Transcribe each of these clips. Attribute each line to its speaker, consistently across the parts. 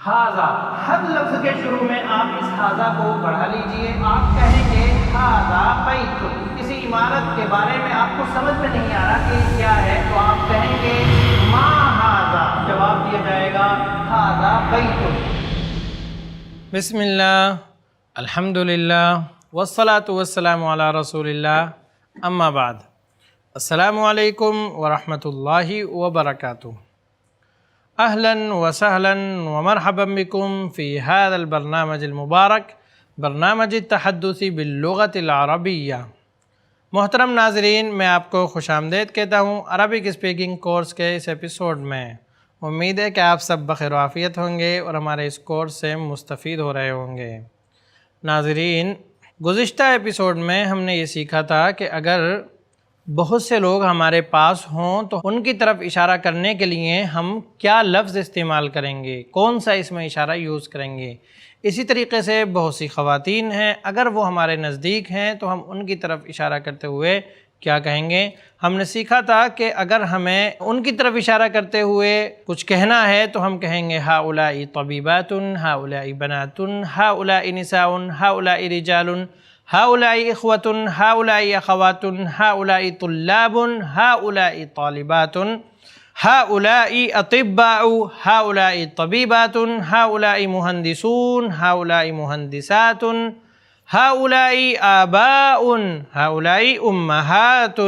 Speaker 1: ہاذا، ہر لفظ کے شروع میں آپ اس ہاذا کو بڑھا لیجئے. آپ کہیں گے ہاذا بیت، کسی عمارت کے بارے میں آپ کو سمجھ میں نہیں آ رہا کہ کیا ہے تو آپ کہیں گے ما ہاذا، جواب دیا جائے گا ہاذا بیت.
Speaker 2: بسم اللہ، الحمدللہ، والصلاة والسلام علی رسول اللہ، اما بعد. السلام علیکم ورحمۃ اللہ وبرکاتہ. اہلا وسہلا ومرحبا بکم فی هذا البرنامج المبارک، برنامج التحدث باللغة العربیہ. محترم ناظرین، میں آپ کو خوش آمدید کہتا ہوں عربک اسپیکنگ کورس کے اس ایپیسوڈ میں. امید ہے کہ آپ سب بخیر و عافیت ہوں گے اور ہمارے اس کورس سے مستفید ہو رہے ہوں گے. ناظرین، گزشتہ ایپیسوڈ میں ہم نے یہ سیکھا تھا کہ اگر بہت سے لوگ ہمارے پاس ہوں تو ان کی طرف اشارہ کرنے کے لیے ہم کیا لفظ استعمال کریں گے، کون سا اس میں اشارہ یوز کریں گے. اسی طریقے سے بہت سی خواتین ہیں، اگر وہ ہمارے نزدیک ہیں تو ہم ان کی طرف اشارہ کرتے ہوئے کیا کہیں گے. ہم نے سیکھا تھا کہ اگر ہمیں ان کی طرف اشارہ کرتے ہوئے کچھ کہنا ہے تو ہم کہیں گے ہؤلاء طبیبات، ہؤلاء بنات، ہؤلاء نساء، ہؤلاء رجال، ہؤلاء اخوة، ہؤلاء اخوات، ہؤلاء طلاب، ہؤلاء طالبات، ہؤلاء اطباء، ہؤلاء طبیبات، ہؤلاء مہندسون، ہؤلاء مہندسات، ہؤلاء آباء، ہؤلاء امہات،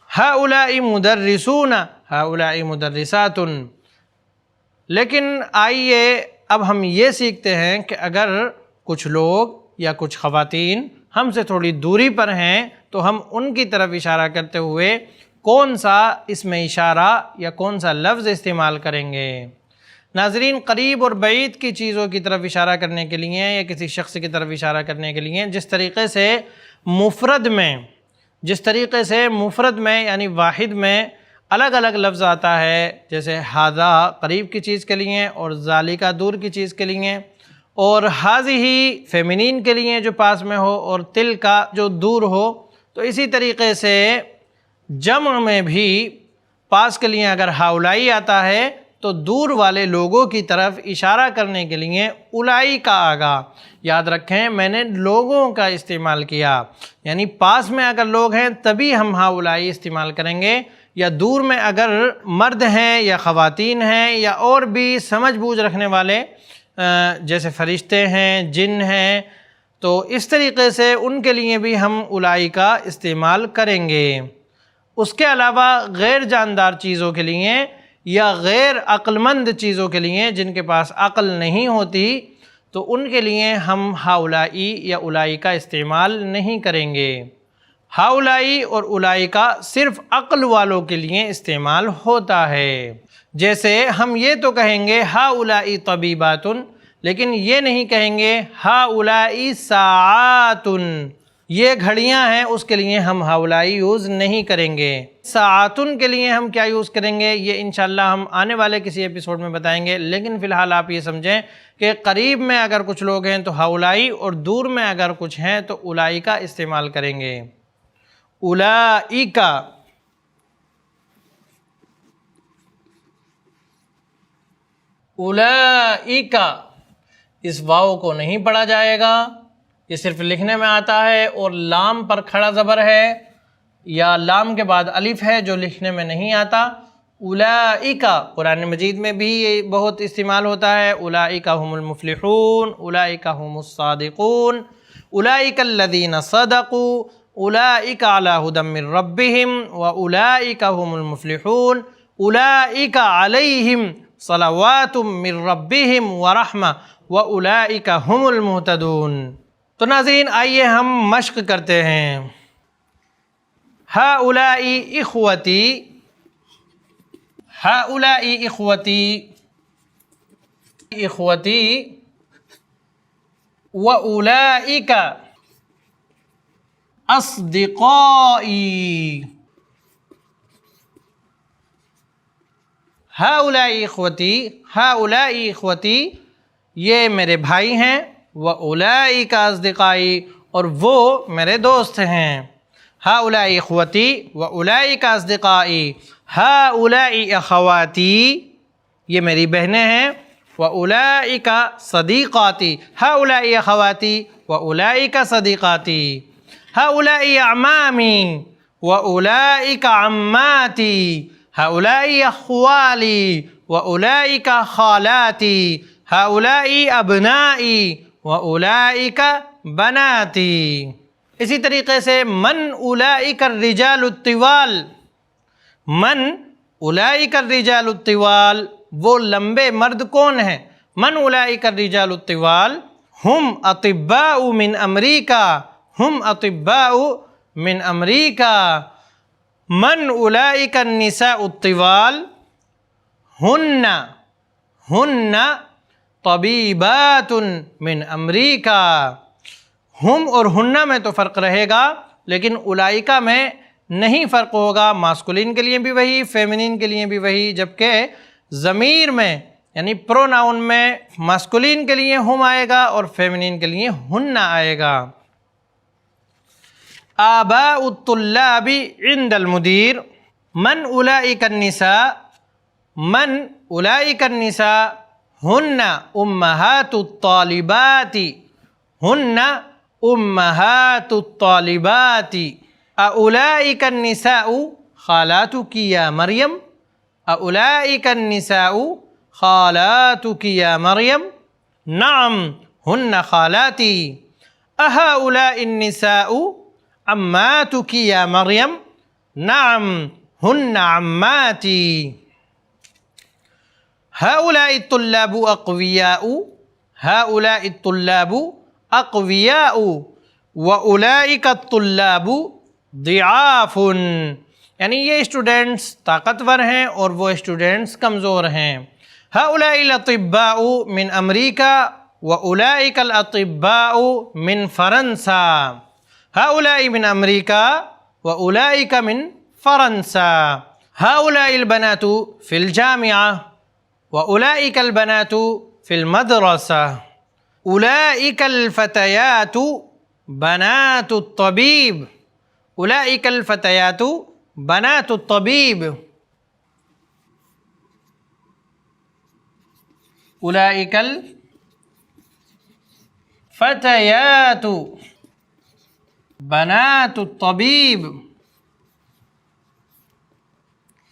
Speaker 2: ہؤلاء مدرسون، ہؤلاء مدرسات. لیکن آئیے اب ہم یہ سیکھتے ہیں کہ اگر کچھ لوگ یا کچھ خواتین ہم سے تھوڑی دوری پر ہیں تو ہم ان کی طرف اشارہ کرتے ہوئے کون سا اس میں اشارہ یا کون سا لفظ استعمال کریں گے. ناظرین، قریب اور بعید کی چیزوں کی طرف اشارہ کرنے کے لیے یا کسی شخص کی طرف اشارہ کرنے کے لیے جس طریقے سے مفرد میں یعنی واحد میں الگ الگ لفظ آتا ہے، جیسے ھذا قریب کی چیز کے لیے اور ذالک دور کی چیز کے لیے، اور ھذہ فیمینین کے لیے جو پاس میں ہو اور تلک جو دور ہو، تو اسی طریقے سے جمع میں بھی پاس کے لیے اگر ہؤلاء آتا ہے تو دور والے لوگوں کی طرف اشارہ کرنے کے لیے اولئک آگا. یاد رکھیں میں نے لوگوں کا استعمال کیا، یعنی پاس میں اگر لوگ ہیں تبھی ہم ہؤلاء استعمال کریں گے، یا دور میں اگر مرد ہیں یا خواتین ہیں یا اور بھی سمجھ بوجھ رکھنے والے جیسے فرشتے ہیں، جن ہیں، تو اس طریقے سے ان کے لیے بھی ہم اولئک کا استعمال کریں گے. اس کے علاوہ غیر جاندار چیزوں کے لیے یا غیر عقل مند چیزوں کے لیے جن کے پاس عقل نہیں ہوتی تو ان کے لیے ہم ہؤلاء یا اولئک کا استعمال نہیں کریں گے. ہؤلاء اور اولئک صرف عقل والوں کے لیے استعمال ہوتا ہے. جیسے ہم یہ تو کہیں گے ہؤلاء طبیبات، لیکن یہ نہیں کہیں گے ہؤلاء ساعات، یہ گھڑیاں ہیں اس کے لیے ہم ہؤلاء یوز نہیں کریں گے. ساعاتن کے لیے ہم کیا یوز کریں گے یہ انشاءاللہ ہم آنے والے کسی ایپیسوڈ میں بتائیں گے. لیکن فی الحال آپ یہ سمجھیں کہ قریب میں اگر کچھ لوگ ہیں تو ہؤلاء اور دور میں اگر کچھ ہیں تو اولئک کا استعمال کریں گے. اولئک، اولئک اس واو کو نہیں پڑھا جائے گا، یہ صرف لکھنے میں آتا ہے اور لام پر کھڑا زبر ہے یا لام کے بعد الف ہے جو لکھنے میں نہیں آتا. اولئک قرآن مجید میں بھی یہ بہت استعمال ہوتا ہے. اولئک هم المفلحون، اولئک هم الصادقون، اولئک الذین صدقوا، اولئک علی ھدی من ربہم واولئک هم المفلحون، اولئک علیہم صلوات من ربہم ورحمہ واولئک هم المہتدون. تو ناظرین آئیے ہم مشق کرتے ہیں. ہؤلاء اخوتی، ہؤلاء اخوتی، اخوتی، واولئک اصدقائی. ہؤلاء اخوتی، ہؤلاء اخوتی یہ میرے بھائی ہیں، واولئک اصدقائی اور وہ میرے دوست ہیں. ہؤلاء اخوتی واولئک اصدقائی، ہؤلاء اخواتی یہ میری بہنیں ہیں، وأولئك صديقاتي هؤلاء أخواتي وأولئك صديقاتي هؤلاء أعمامي وأولئك عماتي هؤلاء أخوالي وأولئك خالاتي هؤلاء أبنائي وأولئك بناتي. اسی طریقے سے من اولئک الرجال الطوال، من اولئک الرجال الطوال، وہ لمبے مرد کون ہیں؟ من اولئک الرجال الطوال ہم اطباء من امریکہ، ہم اطباء من امریکہ. من اولئک النساء الطوال ہن طبیبات من امریکہ. ہم اور ہنہ میں تو فرق رہے گا، لیکن اولئکہ میں نہیں فرق ہوگا. ماسکولین کے لیے بھی وہی، فیمنین کے لیے بھی وہی، جبکہ ضمیر میں یعنی پروناؤن میں ماسکولین کے لیے ہم آئے گا اور فیمنین کے لیے ہن آئے گا. آباء الطلاب عند المدیر. من اولئک النساء، من اولئک النساء ہن امہات الطالبات، ہن امہات الطالبات. اولئک النساء خالاتک یا مریم، اولئک النساء خالاتک یا مریم. نعم ہن خالاتی. اہؤلاء النساء عماتک یا مریم. نعم ہن عماتی. هؤلاء الطلاب أقوياء، هؤلاء الطلاب أقوياء وأولئك الطلاب ضعاف. یعنی یہ اسٹوڈنٹس طاقتور ہیں اور وہ اسٹوڈنٹس کمزور ہیں. هؤلاء الأطباء من امریکہ وأولئك الأطباء من فرنسا. هؤلاء من امریکہ وأولئك من فرنسا. هؤلاء البنات في الجامعة وأولئك البنات في المدرسة. أولئك الفتيات بنات الطبيب، أولئك الفتيات بنات الطبيب. أولئك الفتيات بنات الطبيب.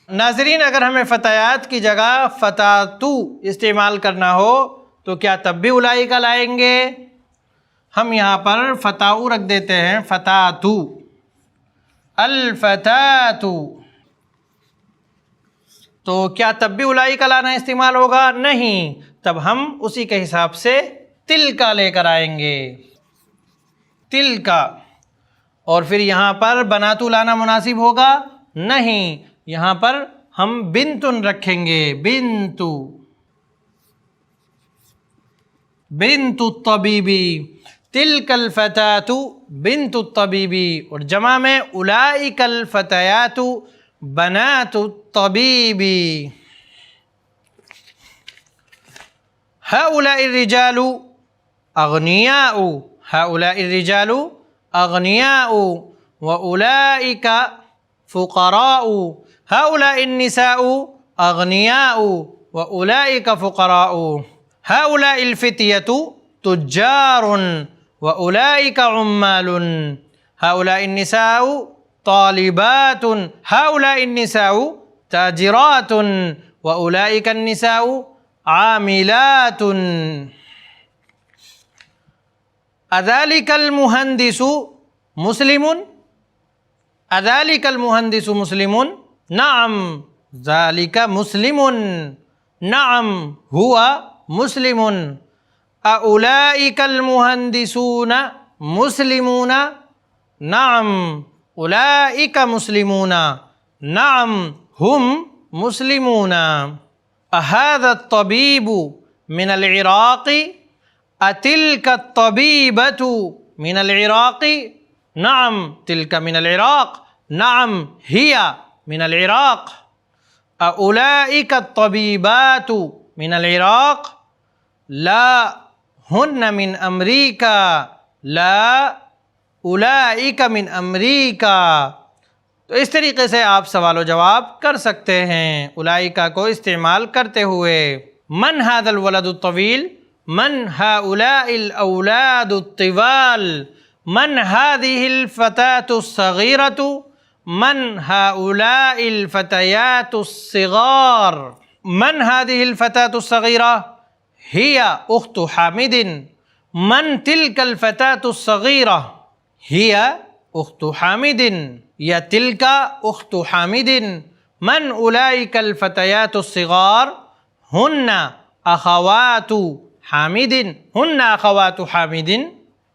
Speaker 2: ناظرین، اگر ہمیں فتیات کی جگہ فتاتو استعمال کرنا ہو تو کیا تب بھی اولئک لائیں گے؟ ہم یہاں پر فتاؤ رکھ دیتے ہیں، فتاتو، الفتاتو. تو کیا تب بھی اولئک لانا استعمال ہوگا؟ نہیں، تب ہم اسی کے حساب سے تلکا لے کر آئیں گے، تلکا. اور پھر یہاں پر بناتو لانا مناسب ہوگا؟ نہیں، یہاں پر ہم بنتن رکھیں گے، بنتو، بنت الطبیبی. تلک الفتاة بنت الطبیبی. اور جمع میں اولئک الفتیات بنات الطبیبی. هؤلاء الرجال اغنیاء، هؤلاء الرجال اغنیاء واولئک فقراء. هؤلاء النساء اغنیاء واولئک فقراء. هؤلاء الفتية تجار واولئک عمال. هؤلاء النساء طالبات، هؤلاء النساء تاجرات واولئک النساء عاملات. اذلك المهندس مسلم، اذلك المهندس مسلم. نعم ذلك مسلم. نعم هو مسلم. اولئك المهندسون مسلمون. نعم اولئك مسلمون. نعم هم مسلمون. اهذا الطبيب من العراق؟ اتلك الطبيبة من العراق؟ نعم تلك من العراق. نعم هي من العراق. اولئك الطبيبات من العراق؟ لا هن من امریکہ. لا اولئک من امریکہ. تو اس طریقے سے آپ سوال و جواب کر سکتے ہیں اولئک کو استعمال کرتے ہوئے. من هذا الولد الطويل، من هؤلاء الأولاد الطوال، من هذه الفتاة الصغيرة، من هؤلاء الفتيات الصغار. من هذه الفتاة الصغيرة؟ هي أخت حامد. من تلك الفتاة الصغيرة؟ هي أخت حامد یا تلك أخت حامد. من أولئك الفتيات الصغار؟ هن أخوات حامد. هن أخوات حامد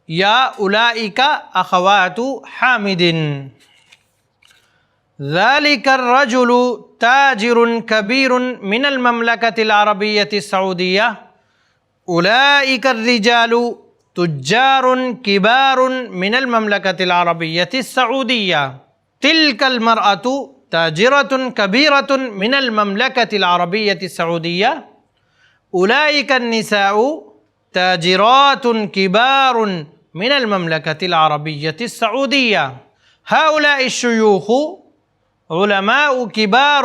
Speaker 2: یا أولئك أخوات حامد. ذلك الرجل تاجر كبير من المملكة العربية السعودية. أولئك الرجال تجار كبار من المملكة العربية السعودية. تلك المرأة تاجرة كبيرة من المملكة العربية السعودية. أولئك النساء تاجرات كبار من المملكة العربية السعودية. هؤلاء الشيوخ علماء كبار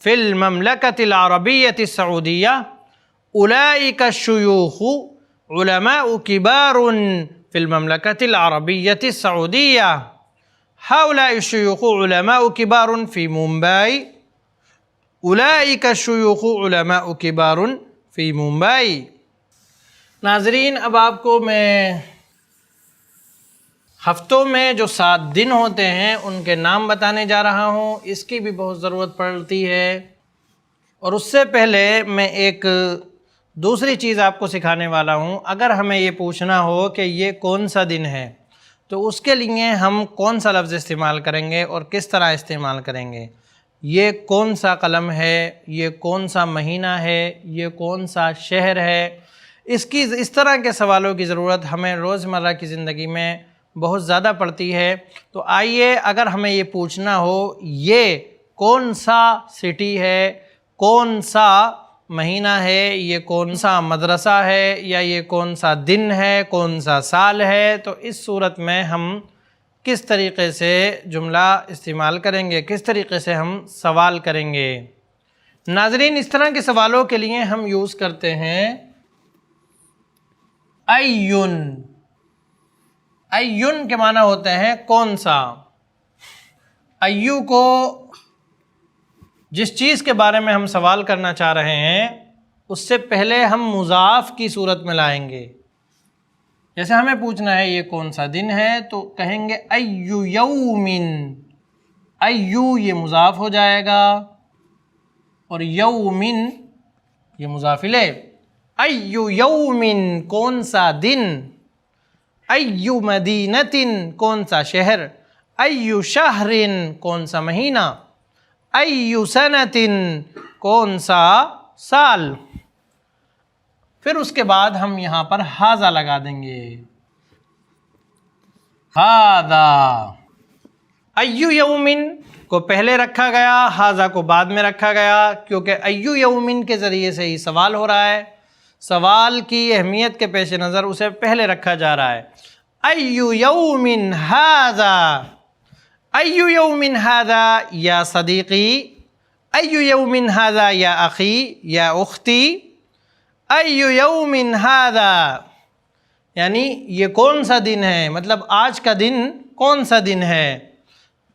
Speaker 2: في المملكة العربية السعودية. أولئك الشيوخ علماء كبار في المملكة العربية السعودية. هؤلاء الشيوخ علماء كبار في مومبائی. أولئك الشيوخ علماء كبار في مومبائی. ناظرین، اب آپ کو میں ہفتوں میں جو 7 دن ہوتے ہیں ان کے نام بتانے جا رہا ہوں. اس کی بھی بہت ضرورت پڑتی ہے. اور اس سے پہلے میں ایک دوسری چیز آپ کو سکھانے والا ہوں. اگر ہمیں یہ پوچھنا ہو کہ یہ کون سا دن ہے تو اس کے لیے ہم کون سا لفظ استعمال کریں گے اور کس طرح استعمال کریں گے. یہ کون سا قلم ہے، یہ کون سا مہینہ ہے، یہ کون سا شہر ہے. اس طرح کے سوالوں کی ضرورت ہمیں روزمرہ کی زندگی میں بہت زیادہ پڑتی ہے. تو آئیے، اگر ہمیں یہ پوچھنا ہو یہ کون سا سٹی ہے، کون سا مہینہ ہے، یہ کون سا مدرسہ ہے، یا یہ کون سا دن ہے، کون سا سال ہے، تو اس صورت میں ہم کس طریقے سے جملہ استعمال کریں گے، کس طریقے سے ہم سوال کریں گے. ناظرین، اس طرح کے سوالوں کے لیے ہم یوز کرتے ہیں ایون. ایون کے معنی ہوتے ہیں کون سا. ایو کو جس چیز کے بارے میں ہم سوال کرنا چاہ رہے ہیں اس سے پہلے ہم مضاف کی صورت میں لائیں گے. جیسے ہمیں پوچھنا ہے یہ کون سا دن ہے تو کہیں گے ایو یومن. ایو یہ مضاف ہو جائے گا اور یومن یہ مضاف الیہ. ایو یومن کون سا دن. ایو مدینۃ کون سا شہر. ایو شہر کون سا مہینہ. ایو سنۃ کون سا سال. پھر اس کے بعد ہم یہاں پر ھذا لگا دیں گے. ھذا. ایو یومن کو پہلے رکھا گیا، ھذا کو بعد میں رکھا گیا، کیونکہ ایو یومن کے ذریعے سے ہی سوال ہو رہا ہے. سوال کی اہمیت کے پیش نظر اسے پہلے رکھا جا رہا ہے. ایو یومن ھذا. ایو یومن ھذا یا صدیقی. ایو یومن ھذا یا اخی یا اختی. ایو یومن ھذا یعنی یہ کون سا دن ہے، مطلب آج کا دن کون سا دن ہے.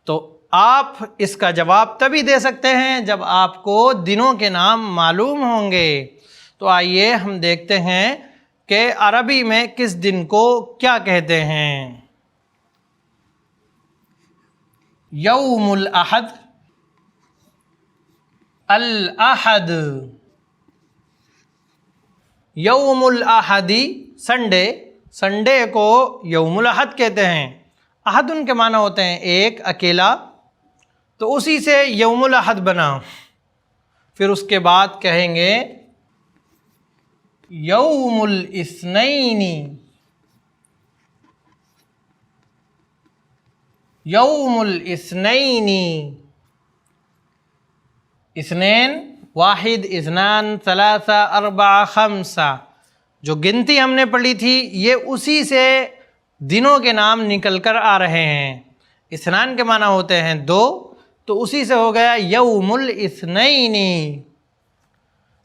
Speaker 2: تو آپ اس کا جواب تبھی دے سکتے ہیں جب آپ کو دنوں کے نام معلوم ہوں گے. تو آئیے ہم دیکھتے ہیں کہ عربی میں کس دن کو کیا کہتے ہیں. یوم الاحد. الاحد. یوم الاحدی سنڈے. سنڈے کو یوم الاحد کہتے ہیں. احد ان کے معنی ہوتے ہیں ایک، اکیلا، تو اسی سے یوم الاحد بنا. پھر اس کے بعد کہیں گے یوم الاثنین. یوم الاثنین. اثنین واحد، اثنان، ثلاثہ، اربعہ، خمسہ. جو گنتی ہم نے پڑھی تھی یہ اسی سے دنوں کے نام نکل کر آ رہے ہیں. اثنان کے معنی ہوتے ہیں 2، تو اسی سے ہو گیا یوم الاثنین.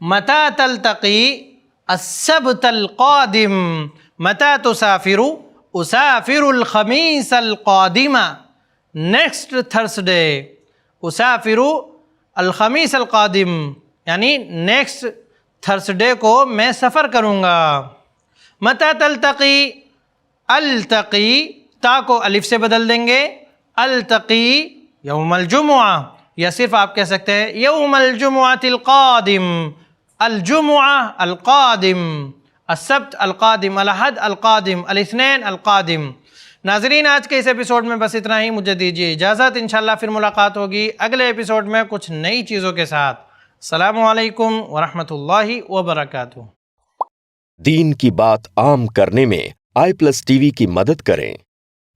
Speaker 2: متى تلتقي السبت القادم متى تسافر أسافر الخميس القادم نیکسٹ تھرسڈے اسافر الخمیس القادم یعنی نیکسٹ تھرسڈے کو میں سفر کروں گا. متى تلتقی التقی تا کو الف سے بدل دیں گے التقی یوم الجمعہ یا صرف آپ کہہ سکتے ہیں یوم الجمعۃ القادم الجمعہ القادم السبت القادم الاحد القادم الاثنین القادم. ناظرین آج کے اس ایپیسوڈ میں بس اتنا ہی. مجھے دیجیے اجازت. انشاءاللہ پھر ملاقات ہوگی اگلے ایپیسوڈ میں کچھ نئی چیزوں کے ساتھ. السلام علیکم ورحمۃ اللہ وبرکاتہ.
Speaker 3: دین کی بات عام کرنے میں i+TV کی مدد کریں.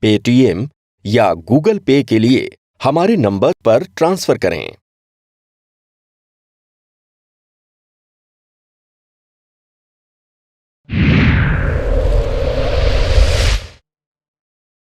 Speaker 3: پے ٹی ایم یا گوگل پے کے لیے ہمارے نمبر پر ٹرانسفر کریں.